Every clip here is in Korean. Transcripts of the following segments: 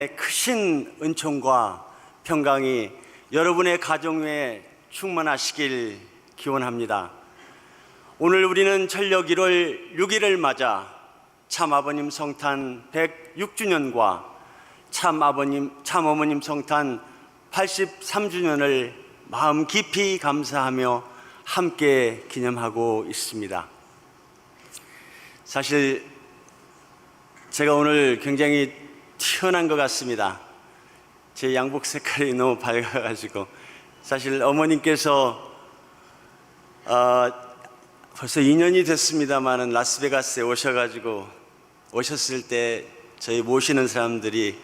크신 은총과 평강이 여러분의 가정 위에 충만하시길 기원합니다. 오늘 우리는 철력 1월 6일을 맞아 참아버님 성탄 106주년과 참어머님 성탄 83주년을 마음 깊이 감사하며 함께 기념하고 있습니다. 사실 제가 오늘 굉장히 튀어난 것 같습니다. 제 양복 색깔이 너무 밝아가지고. 사실 어머님께서 벌써 2년이 됐습니다만 라스베가스에 오셨을 때 저희 모시는 사람들이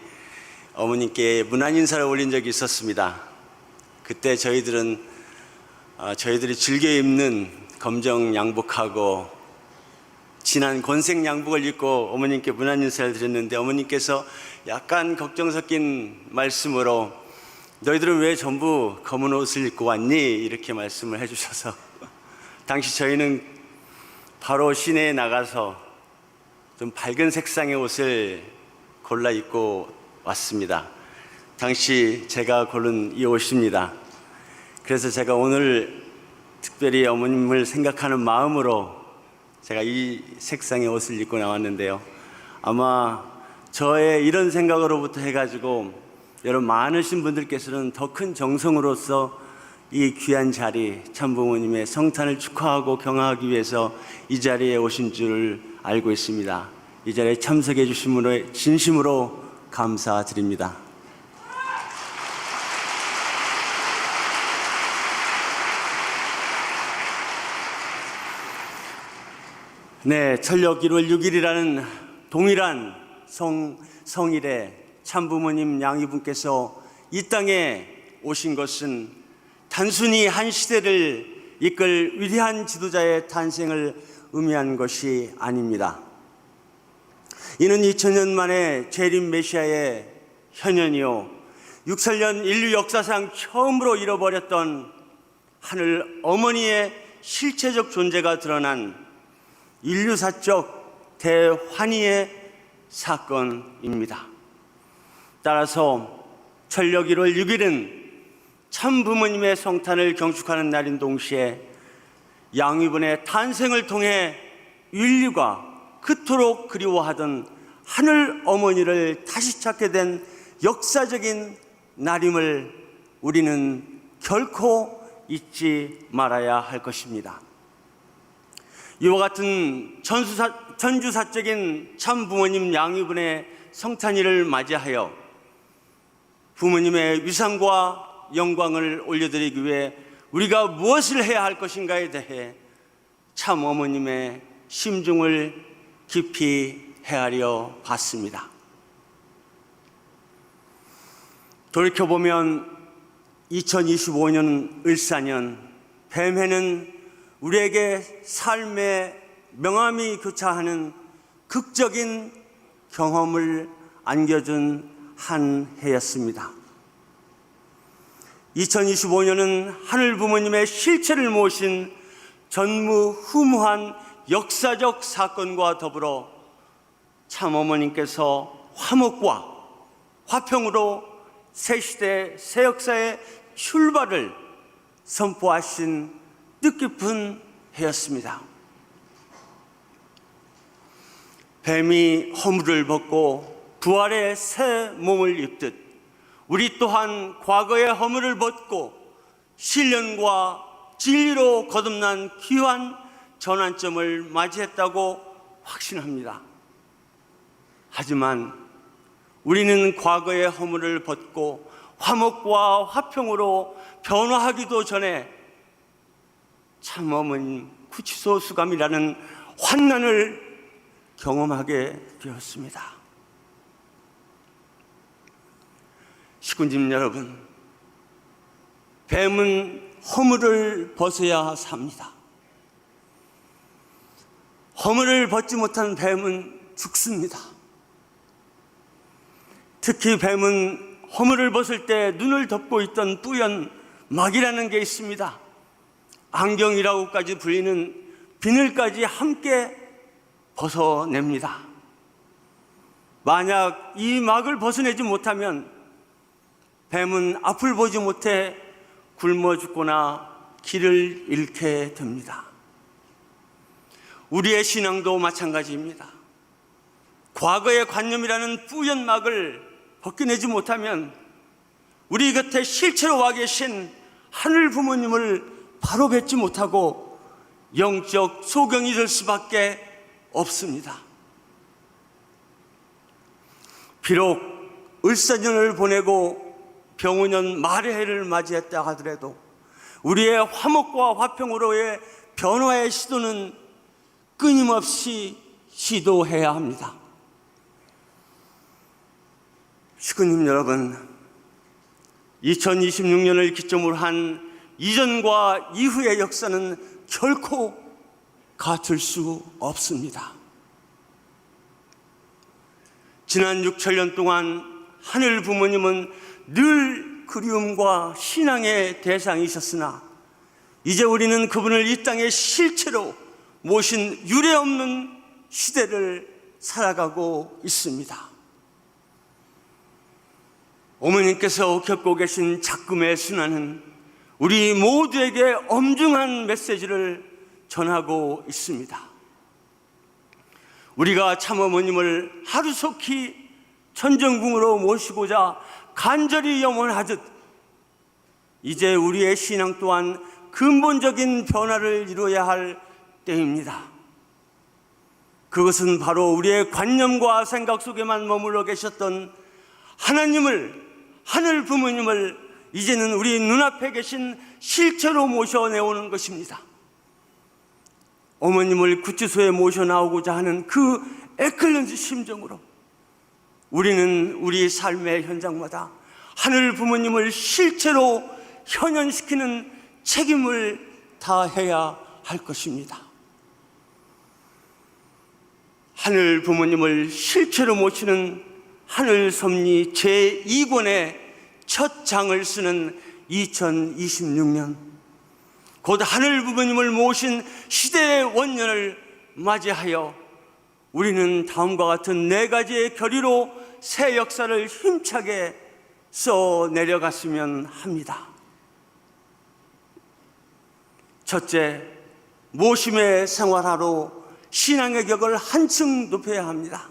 어머님께 문안 인사를 올린 적이 있었습니다. 그때 저희들이 즐겨 입는 검정 양복하고 진한 권색 양복을 입고 어머님께 문안 인사를 드렸는데, 어머님께서 약간 걱정 섞인 말씀으로 너희들은 왜 전부 검은 옷을 입고 왔니? 이렇게 말씀을 해주셔서 당시 저희는 바로 시내에 나가서 좀 밝은 색상의 옷을 골라 입고 왔습니다. 당시 제가 고른 이 옷입니다. 그래서 제가 오늘 특별히 어머님을 생각하는 마음으로 제가 이 색상의 옷을 입고 나왔는데요, 아마 저의 이런 생각으로부터 해가지고 여러분 많으신 분들께서는 더 큰 정성으로서 이 귀한 자리, 참부모님의 성탄을 축하하고 경화하기 위해서 이 자리에 오신 줄 알고 있습니다. 이 자리에 참석해 주심으로 진심으로 감사드립니다. 네, 철력 1월 6일이라는 동일한 성일에 참부모님 양이분께서 이 땅에 오신 것은 단순히 한 시대를 이끌 위대한 지도자의 탄생을 의미한 것이 아닙니다. 이는 2000년 만에 재림 메시아의 현현이요, 6설년 인류 역사상 처음으로 잃어버렸던 하늘 어머니의 실체적 존재가 드러난 인류사적 대환희의 사건입니다. 따라서 철력 1월 6일은 참부모님의 성탄을 경축하는 날인 동시에 양위분의 탄생을 통해 인류가 그토록 그리워하던 하늘 어머니를 다시 찾게 된 역사적인 날임을 우리는 결코 잊지 말아야 할 것입니다. 이와 같은 전주사적인 참부모님 양위분의 성탄일을 맞이하여 부모님의 위상과 영광을 올려드리기 위해 우리가 무엇을 해야 할 것인가에 대해 참어머님의 심중을 깊이 헤아려 봤습니다. 돌이켜보면 2025년 을사년 뱀해는 우리에게 삶의 명암이 교차하는 극적인 경험을 안겨준 한 해였습니다. 2025년은 하늘 부모님의 실체를 모신 전무후무한 역사적 사건과 더불어 참어머님께서 화목과 화평으로 새 시대 새 역사의 출발을 선포하신 뜻깊은 해였습니다. 뱀이 허물을 벗고 부활의 새 몸을 입듯 우리 또한 과거의 허물을 벗고 신령과 진리로 거듭난 귀한 전환점을 맞이했다고 확신합니다. 하지만 우리는 과거의 허물을 벗고 화목과 화평으로 변화하기도 전에 참어머님 구치소 수감이라는 환난을 경험하게 되었습니다. 식구님 여러분, 뱀은 허물을 벗어야 삽니다. 허물을 벗지 못한 뱀은 죽습니다. 특히 뱀은 허물을 벗을 때 눈을 덮고 있던 뿌연 막이라는 게 있습니다. 안경이라고까지 불리는 비늘까지 함께 벗어냅니다. 만약 이 막을 벗어내지 못하면 뱀은 앞을 보지 못해 굶어 죽거나 길을 잃게 됩니다. 우리의 신앙도 마찬가지입니다. 과거의 관념이라는 뿌연 막을 벗겨내지 못하면 우리 곁에 실제로 와 계신 하늘 부모님을 바로 뵙지 못하고 영적 소경이 될 수밖에 없습니다. 비록 을사년을 보내고 병오년 말의 해를 맞이했다 하더라도 우리의 화목과 화평으로의 변화의 시도는 끊임없이 시도해야 합니다. 식구님 여러분, 2026년을 기점으로 한 이전과 이후의 역사는 결코 같을 수 없습니다. 지난 6,7년 동안 하늘 부모님은 늘 그리움과 신앙의 대상이셨으나 이제 우리는 그분을 이 땅에 실체로 모신 유례없는 시대를 살아가고 있습니다. 어머님께서 겪고 계신 작금의 순환은 우리 모두에게 엄중한 메시지를 전하고 있습니다. 우리가 참어머님을 하루속히 천정궁으로 모시고자 간절히 염원하듯 이제 우리의 신앙 또한 근본적인 변화를 이루어야 할 때입니다. 그것은 바로 우리의 관념과 생각 속에만 머물러 계셨던 하나님을, 하늘 부모님을 이제는 우리 눈앞에 계신 실체로 모셔내오는 것입니다. 어머님을 구치소에 모셔 나오고자 하는 그 애클런지 심정으로 우리는 우리 삶의 현장마다 하늘 부모님을 실체로 현현시키는 책임을 다해야 할 것입니다. 하늘 부모님을 실체로 모시는 하늘 섭리 제2권의 첫 장을 쓰는 2026년, 곧 하늘 부모님을 모신 시대의 원년을 맞이하여 우리는 다음과 같은 4가지의 결의로 새 역사를 힘차게 써 내려갔으면 합니다. 첫째, 모심의 생활하로 신앙의 격을 한층 높여야 합니다.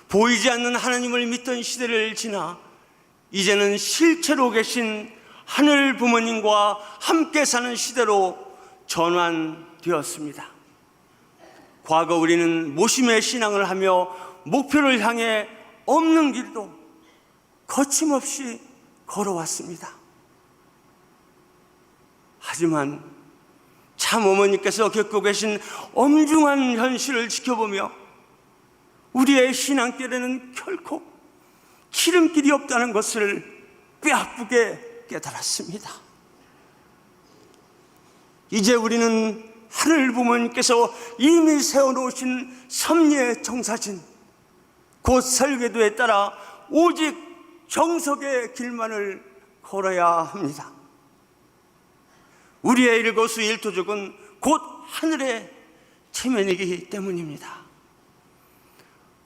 보이지 않는 하나님을 믿던 시대를 지나 이제는 실체로 계신 하늘 부모님과 함께 사는 시대로 전환되었습니다. 과거 우리는 모심의 신앙을 하며 목표를 향해 없는 길도 거침없이 걸어왔습니다. 하지만 참 어머니께서 겪고 계신 엄중한 현실을 지켜보며 우리의 신앙길에는 결코 지름길이 없다는 것을 뼈아프게 깨달았습니다. 이제 우리는 하늘 부모님께서 이미 세워놓으신 섭리의 정사진, 곧 설계도에 따라 오직 정석의 길만을 걸어야 합니다. 우리의 일거수일투족은 곧 하늘의 체면이기 때문입니다.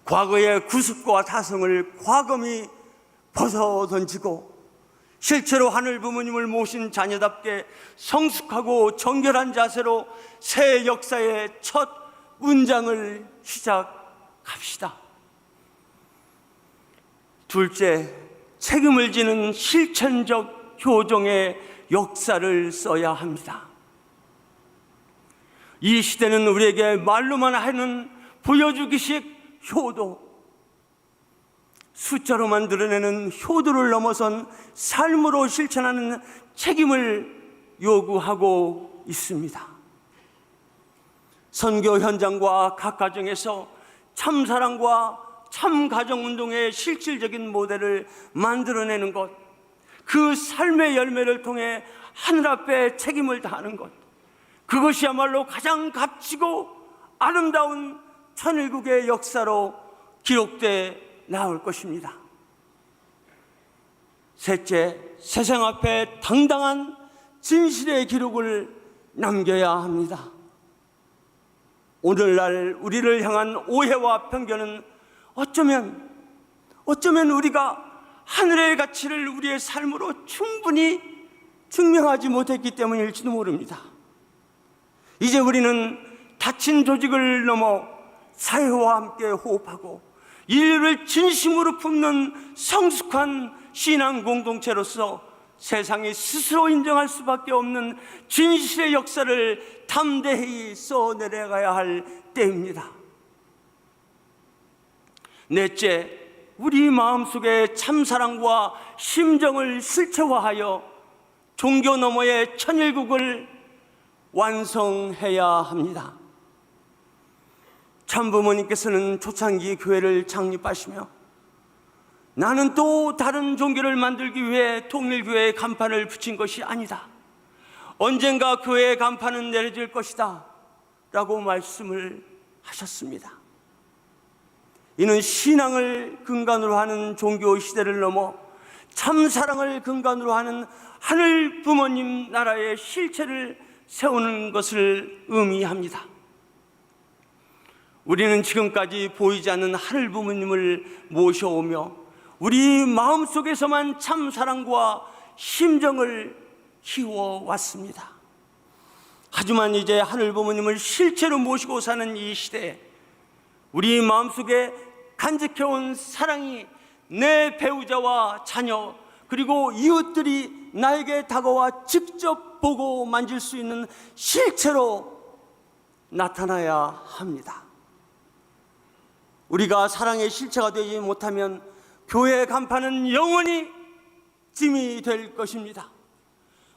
과거의 구습과 타성을 과감히 벗어던지고 실제로 하늘 부모님을 모신 자녀답게 성숙하고 정결한 자세로 새 역사의 첫 문장을 시작합시다. 둘째, 책임을 지는 실천적 효정의 역사를 써야 합니다. 이 시대는 우리에게 말로만 하는 보여주기식 효도, 숫자로만 드러내는 효도를 넘어선 삶으로 실천하는 책임을 요구하고 있습니다. 선교 현장과 각 가정에서 참사랑과 참가정운동의 실질적인 모델을 만들어내는 것, 그 삶의 열매를 통해 하늘 앞에 책임을 다하는 것, 그것이야말로 가장 값지고 아름다운 천일국의 역사로 기록돼 나올 것입니다. 셋째, 세상 앞에 당당한 진실의 기록을 남겨야 합니다. 오늘날 우리를 향한 오해와 편견은 어쩌면 우리가 하늘의 가치를 우리의 삶으로 충분히 증명하지 못했기 때문일지도 모릅니다. 이제 우리는 닫힌 조직을 넘어 사회와 함께 호흡하고 인류를 진심으로 품는 성숙한 신앙 공동체로서 세상이 스스로 인정할 수밖에 없는 진실의 역사를 담대히 써내려가야 할 때입니다. 넷째, 우리 마음속의 참사랑과 심정을 실체화하여 종교 너머의 천일국을 완성해야 합니다. 참부모님께서는 초창기 교회를 창립하시며 나는 또 다른 종교를 만들기 위해 통일교회의 간판을 붙인 것이 아니다. 언젠가 교회의 간판은 내려질 것이다 라고 말씀을 하셨습니다. 이는 신앙을 근간으로 하는 종교 시대를 넘어 참사랑을 근간으로 하는 하늘 부모님 나라의 실체를 세우는 것을 의미합니다. 우리는 지금까지 보이지 않는 하늘 부모님을 모셔오며 우리 마음속에서만 참사랑과 심정을 키워왔습니다. 하지만 이제 하늘 부모님을 실체로 모시고 사는 이 시대에 우리 마음속에 간직해온 사랑이 내 배우자와 자녀 그리고 이웃들이 나에게 다가와 직접 보고 만질 수 있는 실체로 나타나야 합니다. 우리가 사랑의 실체가 되지 못하면 교회의 간판은 영원히 짐이 될 것입니다.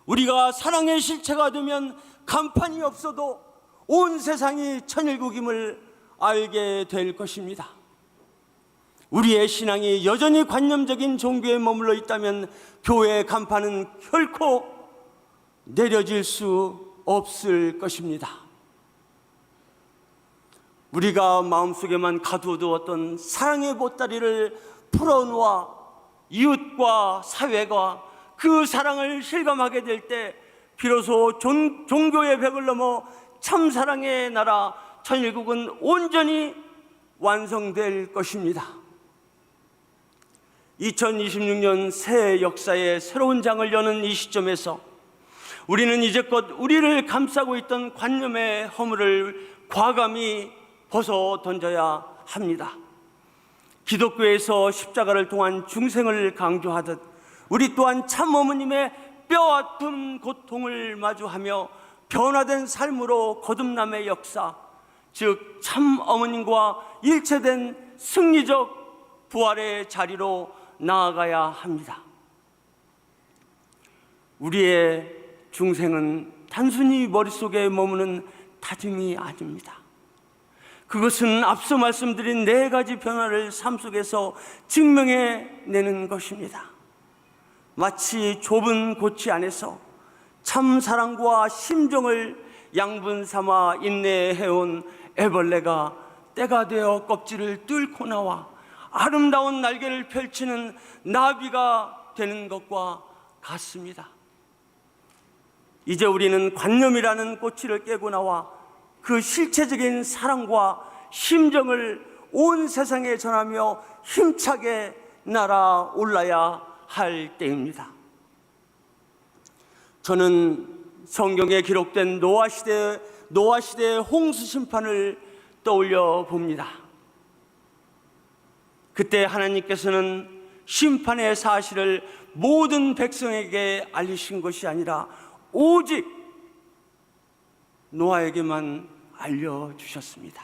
우리가 사랑의 실체가 되면 간판이 없어도 온 세상이 천일국임을 알게 될 것입니다. 우리의 신앙이 여전히 관념적인 종교에 머물러 있다면 교회의 간판은 결코 내려질 수 없을 것입니다. 우리가 마음속에만 가두어두었던 사랑의 보따리를 풀어놓아 이웃과 사회가 그 사랑을 실감하게 될 때 비로소 종교의 벽을 넘어 참사랑의 나라 천일국은 온전히 완성될 것입니다. 2026년 새 역사의 새로운 장을 여는 이 시점에서 우리는 이제껏 우리를 감싸고 있던 관념의 허물을 과감히 벗어 던져야 합니다. 기독교에서 십자가를 통한 중생을 강조하듯 우리 또한 참 어머님의 뼈 아픈 고통을 마주하며 변화된 삶으로 거듭남의 역사, 즉 참 어머님과 일체된 승리적 부활의 자리로 나아가야 합니다. 우리의 중생은 단순히 머릿속에 머무는 다짐이 아닙니다. 그것은 앞서 말씀드린 네 가지 변화를 삶 속에서 증명해내는 것입니다. 마치 좁은 고치 안에서 참 사랑과 심정을 양분 삼아 인내해온 애벌레가 때가 되어 껍질을 뚫고 나와 아름다운 날개를 펼치는 나비가 되는 것과 같습니다. 이제 우리는 관념이라는 꼬치를 깨고 나와 그 실체적인 사랑과 심정을 온 세상에 전하며 힘차게 날아올라야 할 때입니다. 저는 성경에 기록된 노아 시대의 홍수 심판을 떠올려 봅니다. 그때 하나님께서는 심판의 사실을 모든 백성에게 알리신 것이 아니라 오직 노아에게만 알려주셨습니다.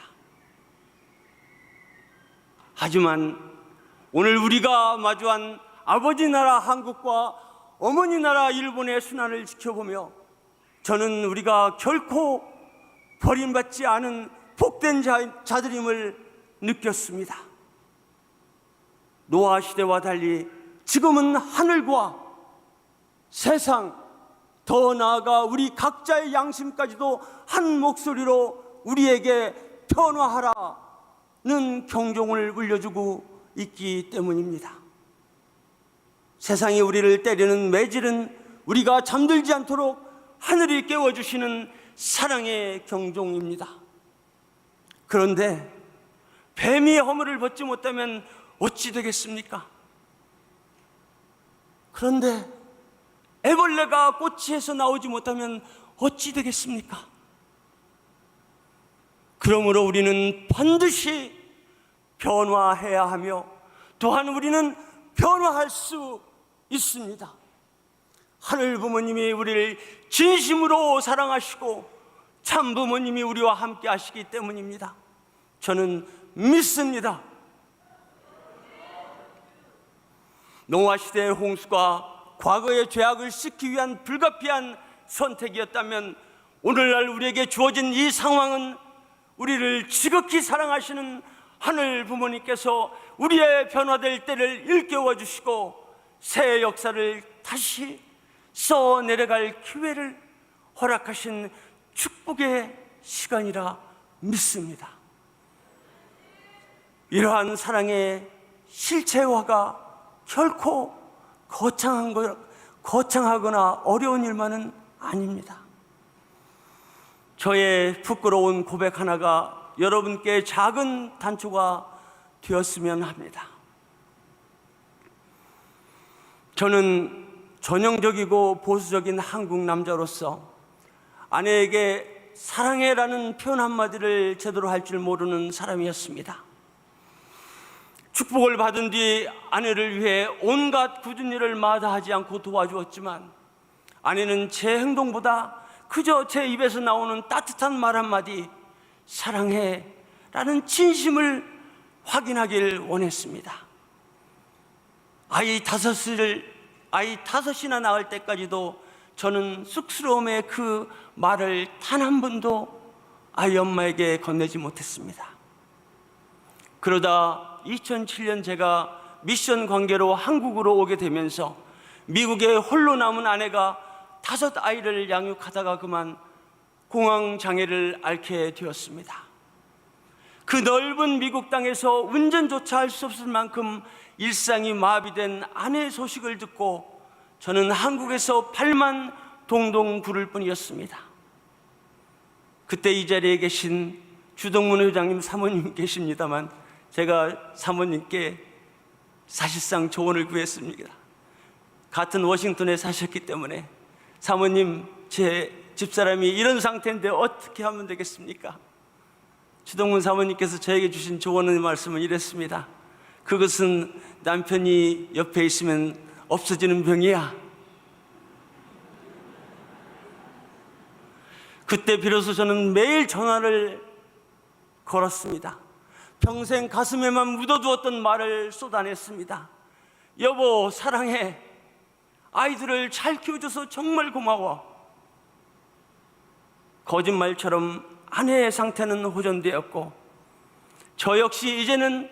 하지만 오늘 우리가 마주한 아버지 나라 한국과 어머니 나라 일본의 순환을 지켜보며 저는 우리가 결코 버림받지 않은 복된 자들임을 느꼈습니다. 노아 시대와 달리 지금은 하늘과 세상, 더 나아가 우리 각자의 양심까지도 한 목소리로 우리에게 변화하라는 경종을 울려주고 있기 때문입니다. 세상이 우리를 때리는 매질은 우리가 잠들지 않도록 하늘이 깨워주시는 사랑의 경종입니다. 그런데 뱀이 허물을 벗지 못하면 어찌 되겠습니까? 그런데 애벌레가 꼬치에서 나오지 못하면 어찌 되겠습니까? 그러므로 우리는 반드시 변화해야 하며 또한 우리는 변화할 수 있습니다. 하늘 부모님이 우리를 진심으로 사랑하시고 참 부모님이 우리와 함께 하시기 때문입니다. 저는 믿습니다. 노아 시대의 홍수가 과거의 죄악을 씻기 위한 불가피한 선택이었다면 오늘날 우리에게 주어진 이 상황은 우리를 지극히 사랑하시는 하늘 부모님께서 우리의 변화될 때를 일깨워 주시고 새 역사를 다시 써 내려갈 기회를 허락하신 축복의 시간이라 믿습니다. 이러한 사랑의 실체화가 결코 거창하거나 어려운 일만은 아닙니다. 저의 부끄러운 고백 하나가 여러분께 작은 단초가 되었으면 합니다. 저는 전형적이고 보수적인 한국 남자로서 아내에게 사랑해라는 표현 한마디를 제대로 할 줄 모르는 사람이었습니다. 축복을 받은 뒤 아내를 위해 온갖 굳은 일을 마다하지 않고 도와주었지만 아내는 제 행동보다 그저 제 입에서 나오는 따뜻한 말 한마디 사랑해 라는 진심을 확인하길 원했습니다. 아이 다섯이나 낳을 때까지도 저는 쑥스러움에 그 말을 단 한 번도 아이 엄마에게 건네지 못했습니다. 그러다 2007년 제가 미션 관계로 한국으로 오게 되면서 미국에 홀로 남은 아내가 5 아이를 양육하다가 그만 공황장애를 앓게 되었습니다. 그 넓은 미국 땅에서 운전조차 할 수 없을 만큼 일상이 마비된 아내의 소식을 듣고 저는 한국에서 발만 동동 구를 뿐이었습니다. 그때 이 자리에 계신 주동문 회장님 사모님 계십니다만 제가 사모님께 사실상 조언을 구했습니다. 같은 워싱턴에 사셨기 때문에 사모님, 제 집사람이 이런 상태인데 어떻게 하면 되겠습니까? 주동문 사모님께서 저에게 주신 조언의 말씀은 이랬습니다. 그것은 남편이 옆에 있으면 없어지는 병이야. 그때 비로소 저는 매일 전화를 걸었습니다. 평생 가슴에만 묻어두었던 말을 쏟아냈습니다. 여보, 사랑해. 아이들을 잘 키워줘서 정말 고마워. 거짓말처럼 아내의 상태는 호전되었고 저 역시 이제는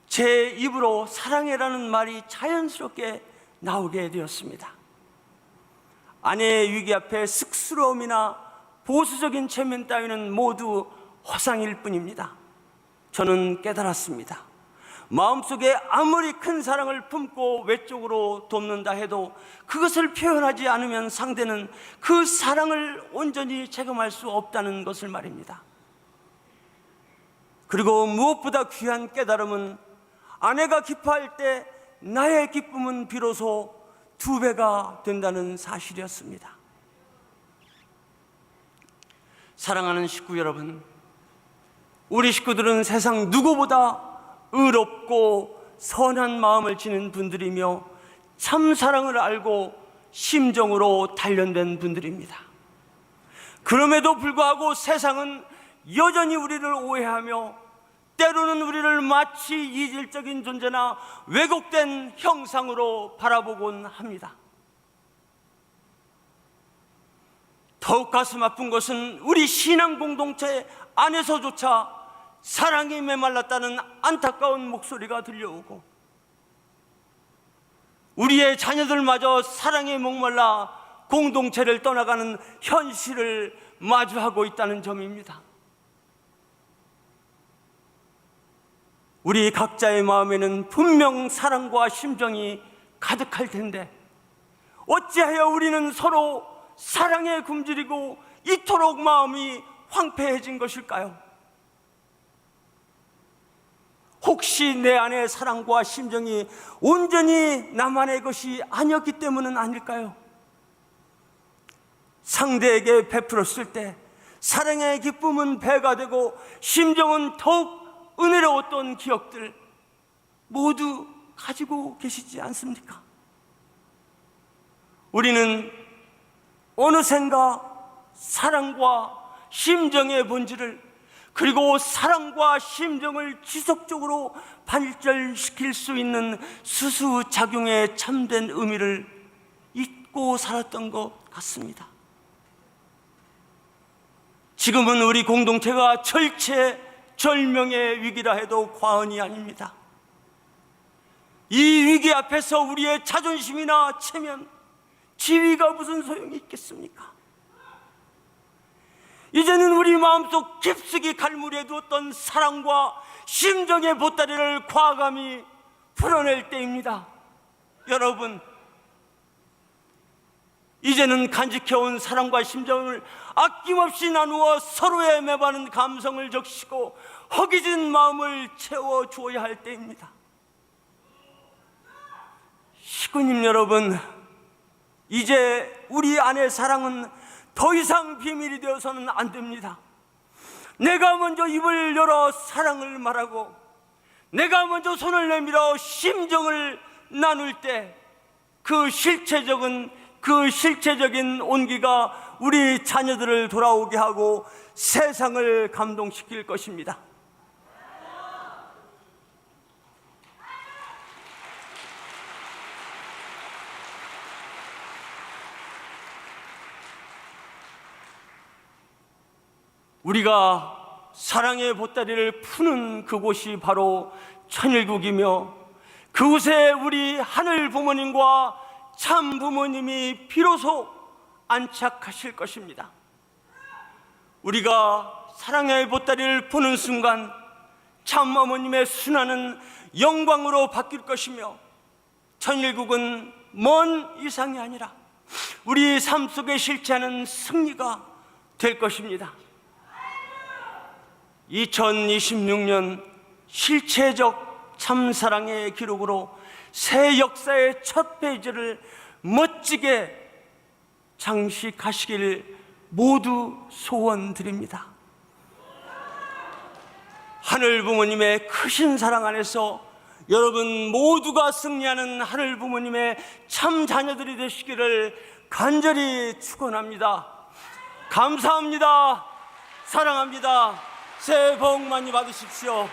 제 입으로 사랑해라는 말이 자연스럽게 나오게 되었습니다. 아내의 위기 앞에 쑥스러움이나 보수적인 체면 따위는 모두 허상일 뿐입니다. 저는 깨달았습니다. 마음속에 아무리 큰 사랑을 품고 외적으로 돕는다 해도 그것을 표현하지 않으면 상대는 그 사랑을 온전히 체감할 수 없다는 것을 말입니다. 그리고 무엇보다 귀한 깨달음은 아내가 기뻐할 때 나의 기쁨은 비로소 2배가 된다는 사실이었습니다. 사랑하는 식구 여러분, 우리 식구들은 세상 누구보다 의롭고 선한 마음을 지닌 분들이며 참 사랑을 알고 심정으로 단련된 분들입니다. 그럼에도 불구하고 세상은 여전히 우리를 오해하며 때로는 우리를 마치 이질적인 존재나 왜곡된 형상으로 바라보곤 합니다. 더욱 가슴 아픈 것은 우리 신앙 공동체 안에서조차 사랑이 메말랐다는 안타까운 목소리가 들려오고 우리의 자녀들마저 사랑에 목말라 공동체를 떠나가는 현실을 마주하고 있다는 점입니다. 우리 각자의 마음에는 분명 사랑과 심정이 가득할 텐데 어찌하여 우리는 서로 사랑에 굶주리고 이토록 마음이 황폐해진 것일까요? 혹시 내 안의 사랑과 심정이 온전히 나만의 것이 아니었기 때문은 아닐까요? 상대에게 베풀었을 때 사랑의 기쁨은 배가 되고 심정은 더욱 은혜로웠던 기억들 모두 가지고 계시지 않습니까? 우리는 어느샌가 사랑과 심정의 본질을, 그리고 사랑과 심정을 지속적으로 발전시킬 수 있는 수수작용의 참된 의미를 잊고 살았던 것 같습니다. 지금은 우리 공동체가 절체절명의 위기라 해도 과언이 아닙니다. 이 위기 앞에서 우리의 자존심이나 체면, 지위가 무슨 소용이 있겠습니까? 이제는 우리 마음속 깊숙이 갈무리해 두었던 사랑과 심정의 보따리를 과감히 풀어낼 때입니다. 여러분, 이제는 간직해온 사랑과 심정을 아낌없이 나누어 서로의 매바는 감성을 적시고 허기진 마음을 채워주어야 할 때입니다. 식구님 여러분, 이제 우리 안의 사랑은 더 이상 비밀이 되어서는 안 됩니다. 내가 먼저 입을 열어 사랑을 말하고 내가 먼저 손을 내밀어 심정을 나눌 때 그 실체적인 온기가 우리 자녀들을 돌아오게 하고 세상을 감동시킬 것입니다. 우리가 사랑의 보따리를 푸는 그곳이 바로 천일국이며, 그곳에 우리 하늘 부모님과 참 부모님이 비로소 안착하실 것입니다. 우리가 사랑의 보따리를 푸는 순간 참 어머님의 순환은 영광으로 바뀔 것이며, 천일국은 먼 이상이 아니라 우리 삶 속에 실체하는 승리가 될 것입니다. 2026년 실체적 참사랑의 기록으로 새 역사의 첫 페이지를 멋지게 장식하시길 모두 소원드립니다. 하늘 부모님의 크신 사랑 안에서 여러분 모두가 승리하는 하늘 부모님의 참 자녀들이 되시기를 간절히 축원합니다. 감사합니다. 사랑합니다. 새해 복 많이 받으십시오.